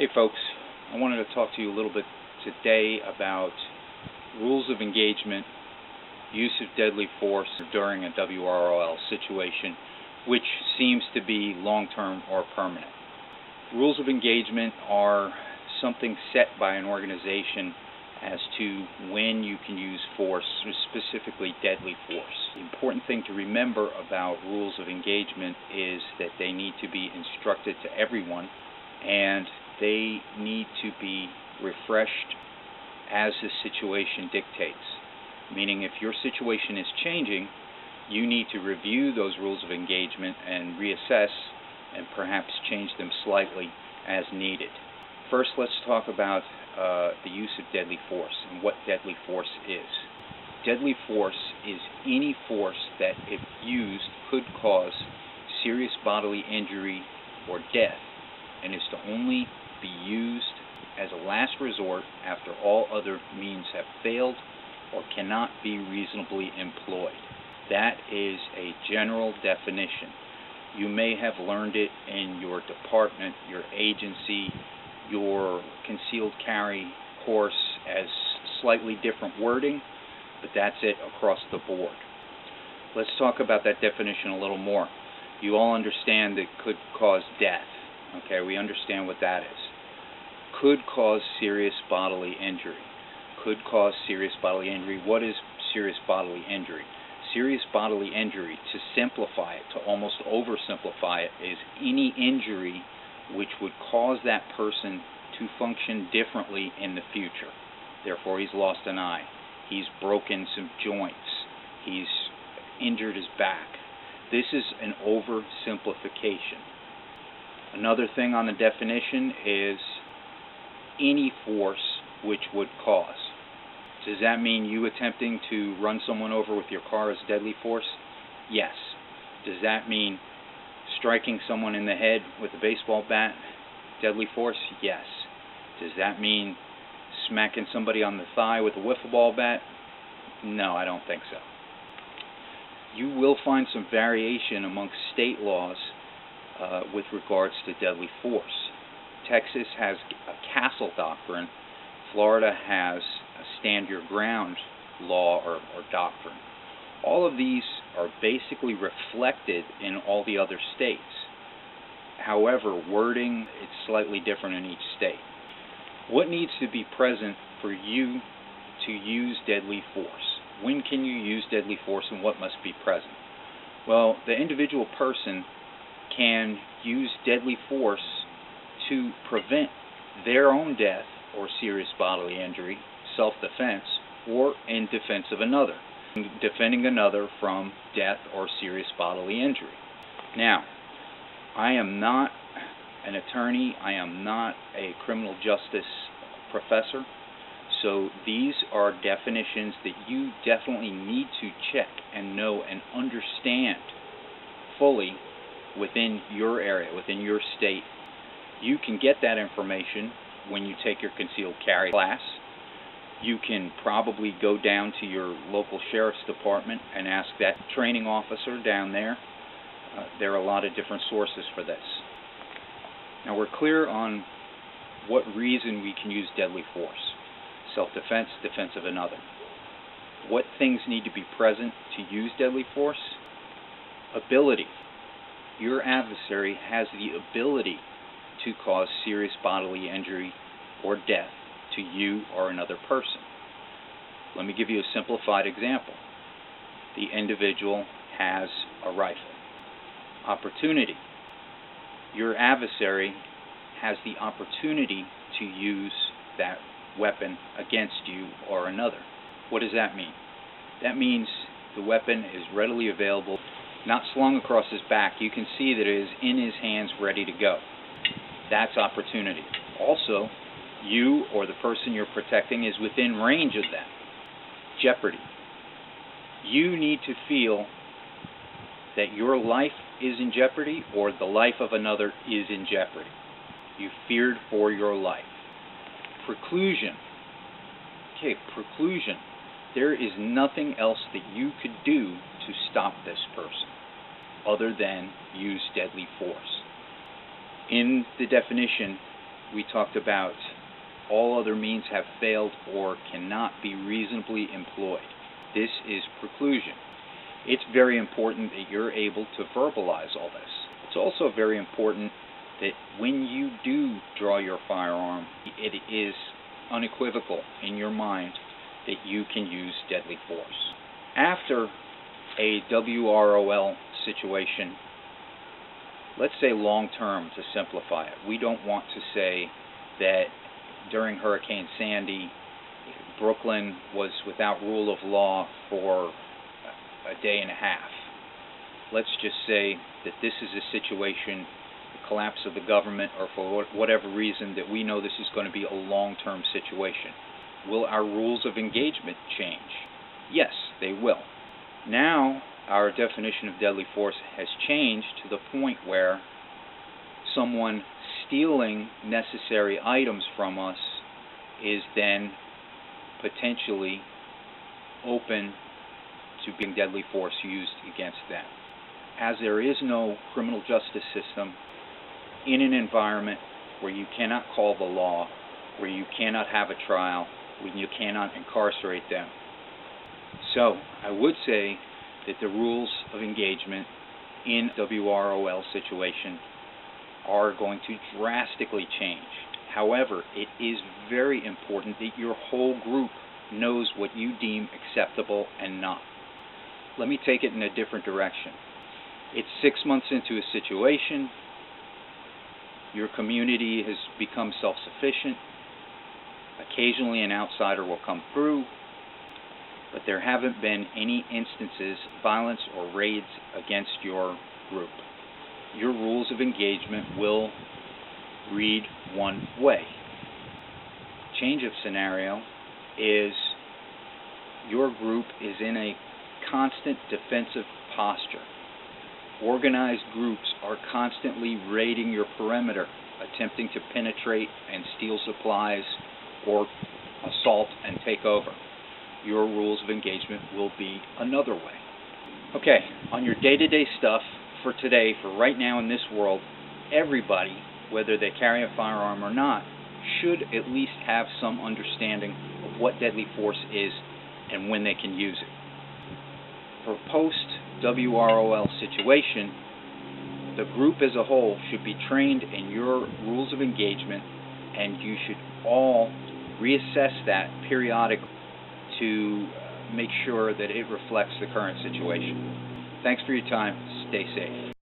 Hey folks, I wanted to talk to you a little bit today about rules of engagement, use of deadly force during a WROL situation, which seems to be long-term or permanent. Rules of engagement are something set by an organization as to when you can use force, specifically deadly force. The important thing to remember about rules of engagement is that they need to be instructed to everyone, and they need to be refreshed as the situation dictates. Meaning, if your situation is changing, you need to review those rules of engagement and reassess and perhaps change them slightly as needed. First, let's talk about the use of deadly force and what deadly force is. Deadly force is any force that, if used, could cause serious bodily injury or death, and is to only be used as a last resort after all other means have failed or cannot be reasonably employed. That is a general definition. You may have learned it in your department, your agency, your concealed carry course as slightly different wording, but that's it across the board. Let's talk about that definition a little more. You all understand that could cause death. Okay, we understand what that is. Could cause serious bodily injury. Could cause serious bodily injury. What is serious bodily injury? Serious bodily injury, to simplify it, to almost oversimplify it, is any injury which would cause that person to function differently in the future. Therefore, he's lost an eye. He's broken some joints. He's injured his back. This is an oversimplification. Another thing on the definition is any force which would cause. Does that mean you attempting to run someone over with your car is deadly force? Yes. Does that mean striking someone in the head with a baseball bat, deadly force? Yes. Does that mean smacking somebody on the thigh with a wiffle ball bat? No, I don't think so. You will find some variation amongst state laws with regards to deadly force. Texas has a castle doctrine. Florida has a stand your ground law or doctrine. All of these are basically reflected in all the other states. However, wording is slightly different in each state. What needs to be present for you to use deadly force? When can you use deadly force, and what must be present? Well, the individual person can use deadly force to prevent their own death or serious bodily injury, self-defense, or in defense of another, defending another from death or serious bodily injury. Now, I am not an attorney, I am not a criminal justice professor, so these are definitions that you definitely need to check and know and understand fully within your area, within your state. You can get that information when you take your concealed carry class. You can probably go down to your local sheriff's department and ask that training officer down there. There are a lot of different sources for this. Now, we're clear on what reason we can use deadly force. Self-defense, defense of another. What things need to be present to use deadly force? Ability. Your adversary has the ability to cause serious bodily injury or death to you or another person. Let me give you a simplified example. The individual has a rifle. Opportunity. Your adversary has the opportunity to use that weapon against you or another. What does that mean? That means the weapon is readily available, not slung across his back. You can see that it is in his hands, ready to go. That's opportunity. Also, you or the person you're protecting is within range of them. Jeopardy. You need to feel that your life is in jeopardy or the life of another is in jeopardy. You feared for your life. Preclusion. Okay, preclusion. There is nothing else that you could do to stop this person other than use deadly force. In the definition, we talked about all other means have failed or cannot be reasonably employed. This is preclusion. It's very important that you're able to verbalize all this. It's also very important that when you do draw your firearm, it is unequivocal in your mind that you can use deadly force. After a WROL situation, let's say long term to simplify it, we don't want to say that during Hurricane Sandy, Brooklyn was without rule of law for a day and a half. Let's just say that this is a situation, the collapse of the government, or for whatever reason that we know this is going to be a long-term situation. Will our rules of engagement change? Yes, they will. Now, our definition of deadly force has changed to the point where someone stealing necessary items from us is then potentially open to being deadly force used against them. As there is no criminal justice system in an environment where you cannot call the law, where you cannot have a trial, when you cannot incarcerate them. So I would say that the rules of engagement in WROL situation are going to drastically change. However, it is very important that your whole group knows what you deem acceptable and not. Let me take it in a different direction. It's 6 months into a situation. Your community has become self-sufficient. Occasionally an outsider will come through, but there haven't been any instances of violence or raids against your group. Your rules of engagement will read one way. Change of scenario is your group is in a constant defensive posture. Organized groups are constantly raiding your perimeter, attempting to penetrate and steal supplies or assault and take over. Your rules of engagement will be another way. Okay, on your day-to-day stuff for today, for right now in this world, everybody, whether they carry a firearm or not, should at least have some understanding of what deadly force is and when they can use it. For post-WROL situation, the group as a whole should be trained in your rules of engagement, and you should all reassess that periodically to make sure that it reflects the current situation. Thanks for your time. Stay safe.